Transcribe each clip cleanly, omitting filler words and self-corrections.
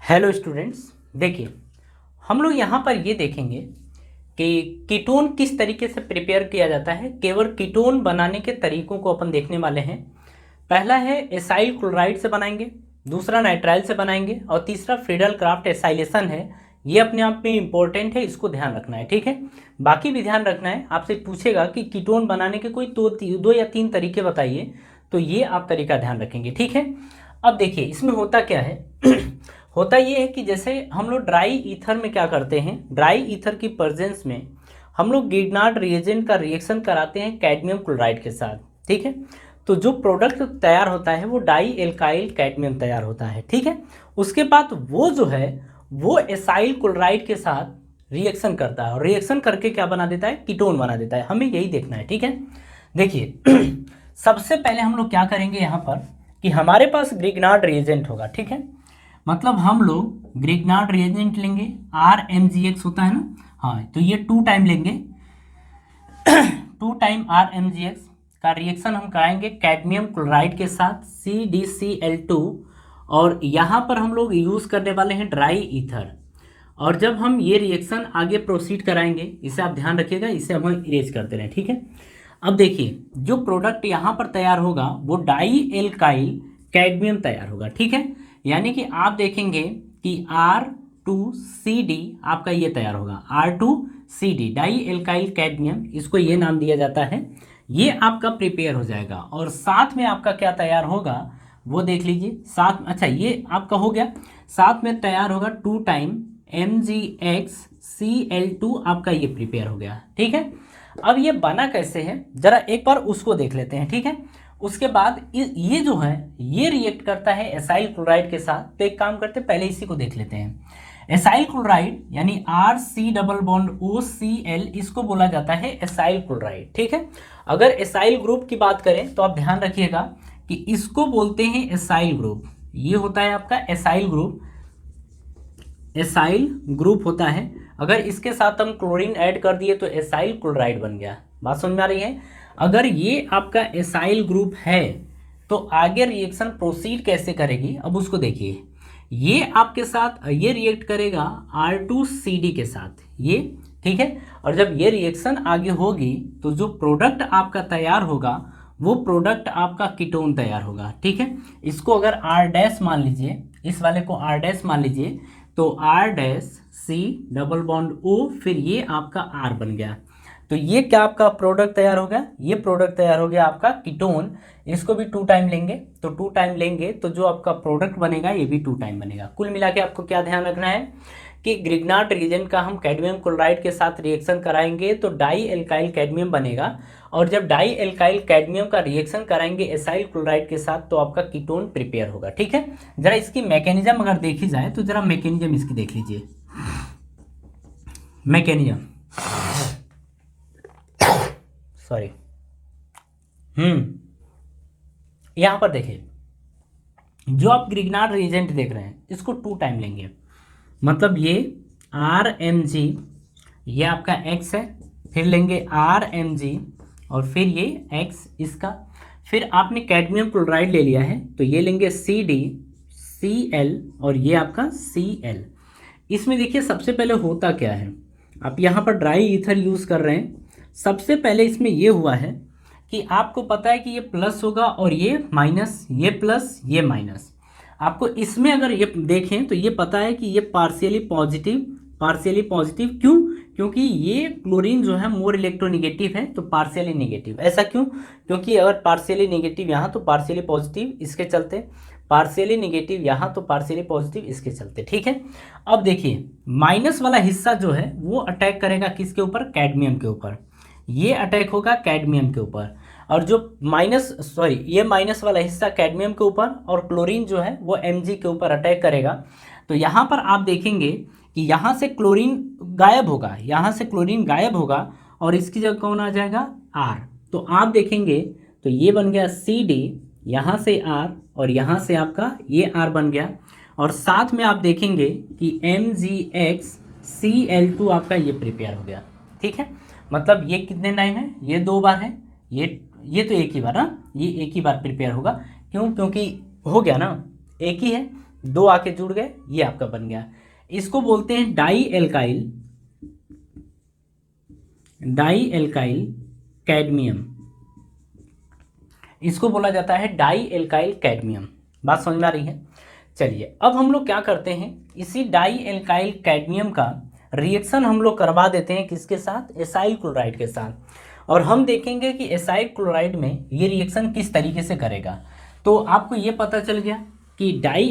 Hello students, देखिए हम लोग यहाँ पर ये देखेंगे कि कीटोन किस तरीके से प्रिपेयर किया जाता है। केवल कीटोन बनाने के तरीकों को अपन देखने वाले हैं। पहला है एसाइल क्लोराइड से बनाएंगे, दूसरा नाइट्राइल से बनाएंगे और तीसरा फ्रीडल क्राफ्ट एसाइलेशन है। ये अपने आप में इंपॉर्टेंट है, इसको ध्यान रखना है, ठीक है। बाकी भी ध्यान रखना है। आपसे पूछेगा कि कीटोन बनाने के कोई दो या तीन तरीके बताइए, तो ये आप तरीका ध्यान रखेंगे, ठीक है। अब देखिए इसमें होता क्या है होता ये है कि जैसे हम लोग ड्राई ईथर में क्या करते हैं, ड्राई ईथर की प्रेजेंस में हम लोग गिग्नार्ड रिएजेंट का रिएक्शन कराते हैं कैडमियम क्लोराइड के साथ, ठीक है। तो जो प्रोडक्ट तैयार होता है वो डाई एल्काइल कैडमियम तैयार होता है, ठीक है। उसके बाद वो जो है वो एसाइल क्लोराइड के साथ रिएक्शन करता है और रिएक्शन करके क्या बना देता है, कीटोन बना देता है। हमें यही देखना है, ठीक है। देखिए सबसे पहले हम लोग क्या करेंगे यहाँ पर कि हमारे पास ग्रिग्नार्ड रिएजेंट होगा, ठीक है। मतलब हम लोग ग्रिग्नार्ड रिएजेंट लेंगे, RMgX होता है ना, हाँ, तो ये 2 टाइम लेंगे 2 टाइम RMgX का रिएक्शन हम कराएंगे कैडमियम क्लोराइड के साथ CdCl2 और यहाँ पर हम लोग यूज़ करने वाले हैं ड्राई ईथर। और जब हम ये रिएक्शन आगे प्रोसीड कराएंगे, इसे आप ध्यान रखिएगा, इसे हम इरेज करते रहें, ठीक है। अब देखिए जो प्रोडक्ट यहाँ पर तैयार होगा वो डाई एल्काइल कैडमियम तैयार होगा, ठीक है। यानी कि आप देखेंगे कि R2CD आपका ये तैयार होगा, R2CD डाई एल्काइल कैडमियम, इसको ये नाम दिया जाता है। ये आपका प्रिपेयर हो जाएगा और साथ में आपका क्या तैयार होगा वो देख लीजिए। साथ अच्छा ये आपका हो गया, साथ में तैयार होगा 2 टाइम MgXCl2 आपका ये प्रिपेयर हो गया, ठीक है। अब ये बना कैसे है जरा एक बार उसको देख लेते हैं, ठीक है। उसके बाद ये जो है ये रिएक्ट करता है एसाइल क्लोराइड के साथ। तो एक काम करते हैं, पहले इसी को देख लेते हैं। एसाइल क्लोराइड यानी RC+OCl, इसको बोला जाता है एसाइल क्लोराइड, ठीक है। अगर एसाइल ग्रुप की बात करें तो आप ध्यान रखिएगा कि इसको बोलते हैं एसाइल ग्रुप। ये होता है आपका एसाइल ग्रुप, एसाइल ग्रुप होता है। अगर इसके साथ हम क्लोरीन ऐड कर दिए तो एसाइल क्लोराइड बन गया। बात समझ में आ रही है। अगर ये आपका एसाइल ग्रुप है तो आगे रिएक्शन प्रोसीड कैसे करेगी, अब उसको देखिए। ये आपके साथ ये रिएक्ट करेगा R2CD के साथ, ये ठीक है। और जब ये रिएक्शन आगे होगी तो जो प्रोडक्ट आपका तैयार होगा वो प्रोडक्ट आपका कीटोन तैयार होगा, ठीक है। इसको अगर R' मान लीजिए, इस वाले को R' मान लीजिए, तो R'(C)O फिर ये आपका R बन गया। तो ये क्या आपका प्रोडक्ट तैयार हो गया, ये प्रोडक्ट तैयार हो गया आपका कीटोन। इसको भी 2 टाइम लेंगे, तो 2 टाइम लेंगे तो जो आपका प्रोडक्ट बनेगा ये भी 2 टाइम बनेगा। कुल मिला के आपको क्या ध्यान रखना है कि ग्रिग्नार्ड रिएजेंट का हम कैडमियम क्लोराइड के साथ रिएक्शन कराएंगे तो डाई एल्काइल कैडमियम बनेगा। और जब डाई एल्काइल कैडमियम का रिएक्शन कराएंगे एसाइल क्लोराइड के साथ तो आपका कीटोन प्रिपेयर होगा, ठीक है। जरा इसकी मैकेनिज्म अगर देखी जाए तो जरा मैकेनिज्म इसकी देख लीजिए। मैकेनिज्म सॉरी यहाँ पर देखिए, जो आप ग्रिग्नार्ड रिएजेंट देख रहे हैं इसको 2 टाइम लेंगे। मतलब ये RMg, ये आपका X है, फिर लेंगे RMg और फिर ये X इसका, फिर आपने कैडमियम क्लोराइड ले लिया है तो ये लेंगे CdCl और ये आपका Cl। इसमें देखिए सबसे पहले होता क्या है, आप यहाँ पर ड्राई ईथर यूज़ कर रहे हैं। सबसे पहले इसमें ये हुआ है कि आपको पता है कि ये प्लस होगा और ये माइनस, ये प्लस ये माइनस। आपको इसमें अगर ये देखें तो ये पता है कि ये पार्शियली पॉजिटिव क्यों, क्योंकि ये क्लोरीन जो है मोर इलेक्ट्रोनेगेटिव है तो पार्शियली नेगेटिव। ऐसा क्यों, क्योंकि अगर पार्शियली नेगेटिव यहाँ तो पार्शियली पॉजिटिव इसके चलते, पार्शियली नेगेटिव यहाँ तो पार्शियली पॉजिटिव इसके चलते, ठीक है। अब देखिए माइनस वाला हिस्सा जो है वो अटैक करेगा किसके ऊपर, कैडमियम के ऊपर। ये अटैक होगा कैडमियम के ऊपर और जो ये माइनस वाला हिस्सा कैडमियम के ऊपर और क्लोरीन जो है वो Mg के ऊपर अटैक करेगा। तो यहाँ पर आप देखेंगे कि यहाँ से क्लोरीन गायब होगा, यहाँ से क्लोरीन गायब होगा और इसकी जगह कौन आ जाएगा, R। तो आप देखेंगे तो ये बन गया CD, यहाँ से R और यहाँ से आपका ये R बन गया। और साथ में आप देखेंगे कि MgXCl2 आपका ये प्रिपेयर हो गया, ठीक है। मतलब ये कितने टाइम है, ये 2 बार है, ये तो एक ही बार ना, ये एक ही बार प्रिपेयर होगा। क्यों, क्योंकि हो गया ना, एक ही है दो आके जुड़ गए, ये आपका बन गया। इसको बोलते हैं डाई एल्काइल कैडमियम, इसको बोला जाता है डाई एल्काइल कैडमियम। बात समझ में आ रही है? चलिए अब हम लोग क्या करते हैं, इसी डाई एल्काइल कैडमियम का रिएक्शन हम लोग करवा देते हैं किसके साथ, एसाइल क्लोराइड के साथ, और हम देखेंगे कि एसाइल क्लोराइड में ये रिएक्शन किस तरीके से करेगा। तो आपको ये पता चल गया कि डाई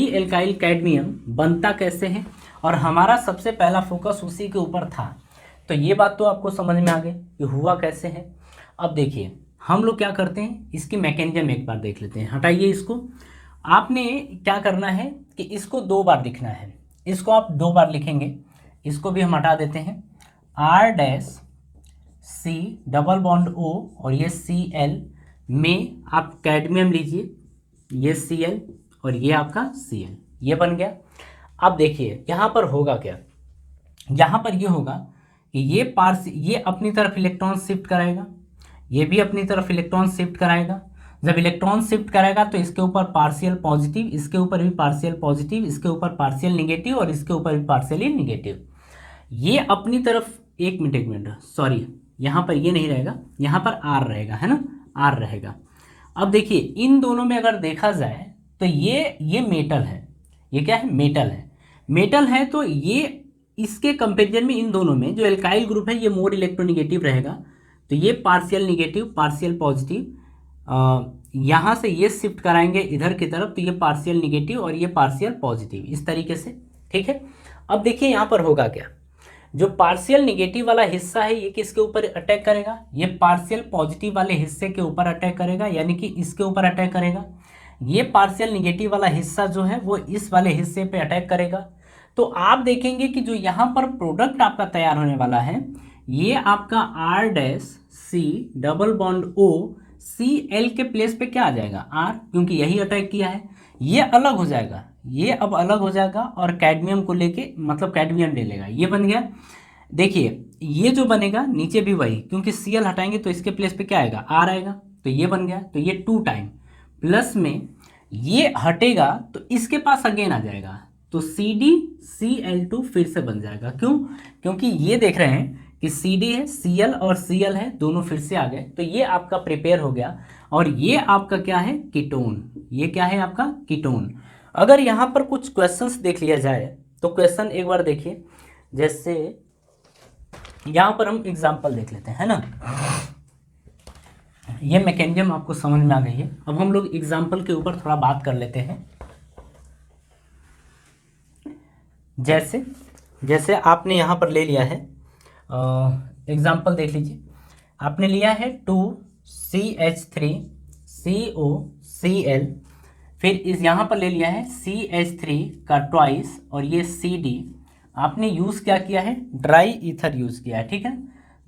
एल्काइल कैडमियम बनता कैसे है, और हमारा सबसे पहला फोकस उसी के ऊपर था। तो ये बात तो आपको समझ में आ गई कि हुआ कैसे है। अब देखिए हम लोग क्या करते हैं, इसकी मैकेनिज्म एक बार देख लेते हैं। हटाइए इसको। आपने क्या करना है कि इसको 2 बार लिखना है, इसको आप 2 बार लिखेंगे। इसको भी हम हटा देते हैं, R' C double bond O और ये Cl में आप कैडमियम लीजिए, ये Cl और ये आपका Cl, ये बन गया। अब देखिए यहाँ पर होगा क्या, यहाँ पर ये होगा कि ये अपनी तरफ इलेक्ट्रॉन शिफ्ट कराएगा, ये भी अपनी तरफ इलेक्ट्रॉन शिफ्ट कराएगा। जब इलेक्ट्रॉन शिफ्ट कराएगा तो इसके ऊपर पार्शियल पॉजिटिव, इसके ऊपर भी पार्शियल पॉजिटिव, इसके ऊपर पार्शियल निगेटिव और इसके ऊपर भी पार्शियली निगेटिव। ये अपनी तरफ एक मिनट सॉरी, यहाँ पर ये नहीं रहेगा, यहाँ पर R रहेगा, है ना, R रहेगा। अब देखिए इन दोनों में अगर देखा जाए तो ये मेटल है, ये क्या है, मेटल है। तो ये इसके कंपेरिजन में इन दोनों में जो एल्काइल ग्रुप है ये मोर इलेक्ट्रोनिगेटिव रहेगा। तो ये पार्शियल निगेटिव पार्शियल पॉजिटिव, यहाँ से ये शिफ्ट कराएंगे इधर की तरफ, तो ये पार्शियल निगेटिव और ये पार्शियल पॉजिटिव, इस तरीके से, ठीक है। अब देखिए यहाँ पर होगा क्या, जो पार्शियल निगेटिव वाला हिस्सा है ये किसके ऊपर अटैक करेगा, ये पार्शियल पॉजिटिव वाले हिस्से के ऊपर अटैक करेगा, यानी कि इसके ऊपर अटैक करेगा। ये पार्शियल निगेटिव वाला हिस्सा जो है वो इस वाले हिस्से पे अटैक करेगा। तो आप देखेंगे कि जो यहाँ पर प्रोडक्ट आपका तैयार होने वाला है, ये आपका R' C double bond O Cl के प्लेस पे क्या आ जाएगा, R, क्योंकि यही अटैक किया है। ये अलग हो जाएगा, ये अब अलग हो जाएगा और कैडमियम को लेके, मतलब कैडमियम ले लेगा, ये बन गया। देखिए ये जो बनेगा नीचे भी वही, क्योंकि Cl हटाएंगे तो इसके प्लेस पे क्या आएगा, R आएगा, तो ये बन गया। तो ये 2 टाइम प्लस में ये हटेगा तो इसके पास अगेन आ जाएगा, तो CdCl2 फिर से बन जाएगा। क्यों? क्योंकि ये देख रहे हैं कि CD है, Cl और Cl है, दोनों फिर से आ गए। तो ये आपका प्रिपेयर हो गया और ये आपका क्या है, कीटोन। ये क्या है आपका, कीटोन। अगर यहाँ पर कुछ क्वेश्चंस देख लिया जाए तो क्वेश्चन एक बार देखिए, जैसे यहाँ पर हम एग्जाम्पल देख लेते हैं, है ना। ये मैकेनिज्म आपको समझ में आ गई है। अब हम लोग एग्जाम्पल के ऊपर थोड़ा बात कर लेते हैं। जैसे आपने यहाँ पर ले लिया है, एग्जाम्पल देख लीजिए, आपने लिया है 2CH3COCl, फिर इस यहाँ पर ले लिया है CH3 का ट्वाइस और ये CD। आपने यूज़ क्या किया है, ड्राई ईथर यूज़ किया है, ठीक है।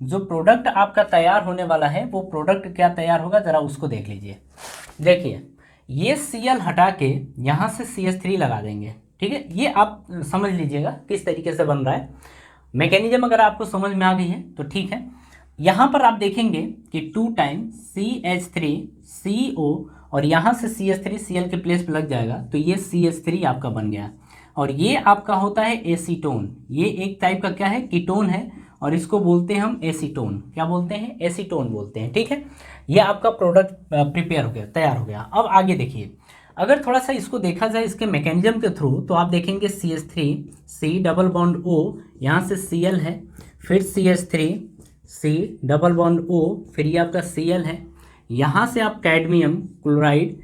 जो प्रोडक्ट आपका तैयार होने वाला है वो प्रोडक्ट क्या तैयार होगा, ज़रा उसको देख लीजिए। देखिए ये Cl हटा के यहाँ से CH3 लगा देंगे, ठीक है। ये आप समझ लीजिएगा किस तरीके से बन रहा है मैकेनिज्म। अगर आपको समझ में आ गई है तो ठीक है। यहाँ पर आप देखेंगे कि 2 टाइम CH3CO और यहाँ से CH3 Cl के प्लेस पे लग जाएगा, तो ये CH3 आपका बन गया। और ये आपका होता है एसीटोन। ये एक टाइप का क्या है, कीटोन है, और इसको बोलते हैं हम एसीटोन। क्या बोलते हैं, एसीटोन बोलते हैं, ठीक है। ये आपका प्रोडक्ट प्रिपेयर हो गया, तैयार हो गया। अब आगे देखिए, अगर थोड़ा सा इसको देखा जाए इसके मैकेनिज्म के थ्रू, तो आप देखेंगे CH3C डबल बॉन्ड O, यहाँ से Cl है, फिर CH3C डबल बॉन्ड O, फिर ये आपका Cl है, यहाँ से आप कैडमियम क्लोराइड,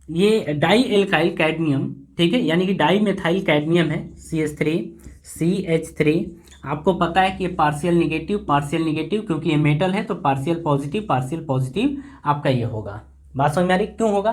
ये डाई एल्काइल कैडमियम, ठीक है, यानी कि डाई मेथाइल कैडमियम है, CH3 आपको पता है कि ये पार्शियल निगेटिव, क्योंकि ये मेटल है तो पार्शियल पॉजिटिव आपका ये होगा। बात समझ में आ रही, क्यों होगा,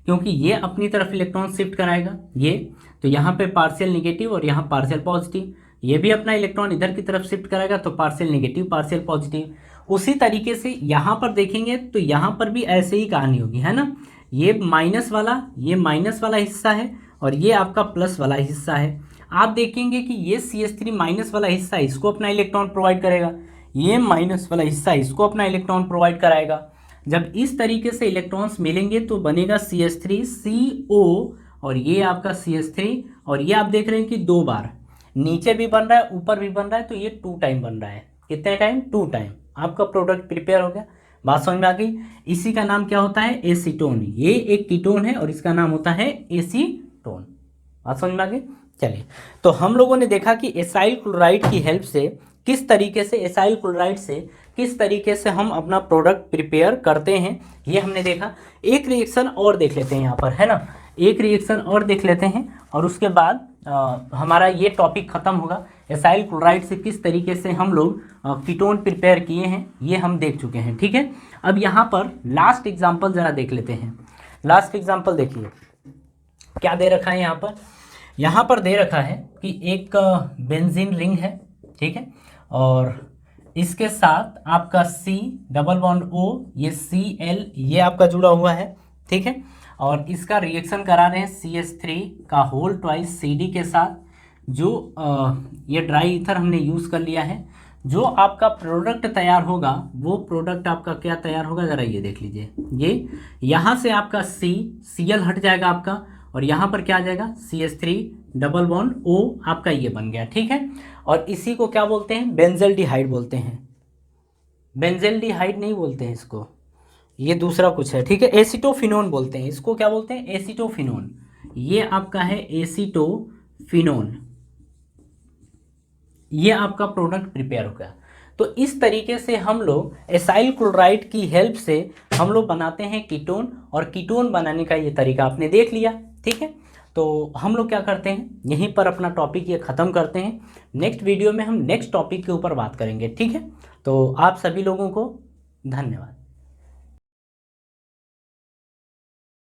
क्योंकि ये अपनी तरफ इलेक्ट्रॉन शिफ्ट कराएगा, ये तो यहाँ पे पार्शियल निगेटिव और यहाँ पार्शियल पॉजिटिव, ये भी अपना इलेक्ट्रॉन इधर की तरफ शिफ्ट कराएगा, तो पार्शियल निगेटिव पार्शियल पॉजिटिव। उसी तरीके से यहाँ पर देखेंगे तो यहाँ पर भी ऐसे ही कहानी होगी, है ना। ये माइनस वाला हिस्सा है और ये आपका प्लस वाला हिस्सा है। आप देखेंगे कि ये CH3 माइनस वाला हिस्सा इसको अपना इलेक्ट्रॉन प्रोवाइड करेगा, ये माइनस वाला हिस्सा इसको अपना इलेक्ट्रॉन प्रोवाइड कराएगा। जब इस तरीके से इलेक्ट्रॉन्स मिलेंगे तो बनेगा CH3CO, और ये आपका CH3, और ये आप देख रहे हैं कि 2 बार नीचे भी बन रहा है ऊपर भी बन रहा है, तो ये 2 टाइम बन रहा है। कितने टाइम? 2 टाइम। आपका प्रोडक्ट प्रिपेयर हो गया। बात समझ में आ गई? इसी का नाम क्या होता है? एसीटोन। ये एक कीटोन है और इसका नाम होता है एसीटोन। बात समझ में आ गई? चलिए, तो हम लोगों ने देखा कि एसाइल क्लोराइड की हेल्प से किस तरीके से, एसाइल क्लोराइड से किस तरीके से हम अपना प्रोडक्ट प्रिपेयर करते हैं, ये हमने देखा। एक रिएक्शन और देख लेते हैं यहाँ पर, है ना, एक रिएक्शन और देख लेते हैं और उसके बाद हमारा ये टॉपिक ख़त्म होगा। एसाइल क्लोराइड से किस तरीके से हम लोग कीटोन प्रिपेयर किए हैं ये हम देख चुके हैं, ठीक है। अब यहाँ पर लास्ट एग्जांपल ज़रा देख लेते हैं। लास्ट एग्जांपल देखिए क्या दे रखा है यहाँ पर। यहाँ पर दे रखा है कि एक बेंजीन रिंग है, ठीक है, और इसके साथ आपका C डबल बॉन्ड O, ये Cl ये आपका जुड़ा हुआ है, ठीक है, और इसका रिएक्शन करा रहे हैं CH3 का होल ट्वाइस CD के साथ। जो ये ड्राई ईथर हमने यूज़ कर लिया है। जो आपका प्रोडक्ट तैयार होगा वो प्रोडक्ट आपका क्या तैयार होगा, ज़रा ये देख लीजिए। ये यहाँ से आपका Cl हट जाएगा आपका, और यहाँ पर क्या आ जाएगा CH3 डबल बॉन्ड O आपका ये बन गया, ठीक है। और इसी को क्या बोलते हैं? बेंजल्डिहाइड बोलते हैं। बेंजल्डिहाइड नहीं बोलते हैं इसको, ये दूसरा कुछ है, ठीक है। एसीटोफिनोन बोलते हैं इसको। क्या बोलते हैं? एसीटोफिनोन। ये आपका है एसीटोफिनोन। ये आपका प्रोडक्ट प्रिपेयर हो गया। तो इस तरीके से हम लोग एसाइल क्लोराइड की हेल्प से हम लोग बनाते हैं कीटोन, और कीटोन बनाने का ये तरीका आपने देख लिया, ठीक है। तो हम लोग क्या करते हैं, यहीं पर अपना टॉपिक ये ख़त्म करते हैं। नेक्स्ट वीडियो में हम नेक्स्ट टॉपिक के ऊपर बात करेंगे, ठीक है। तो आप सभी लोगों को धन्यवाद।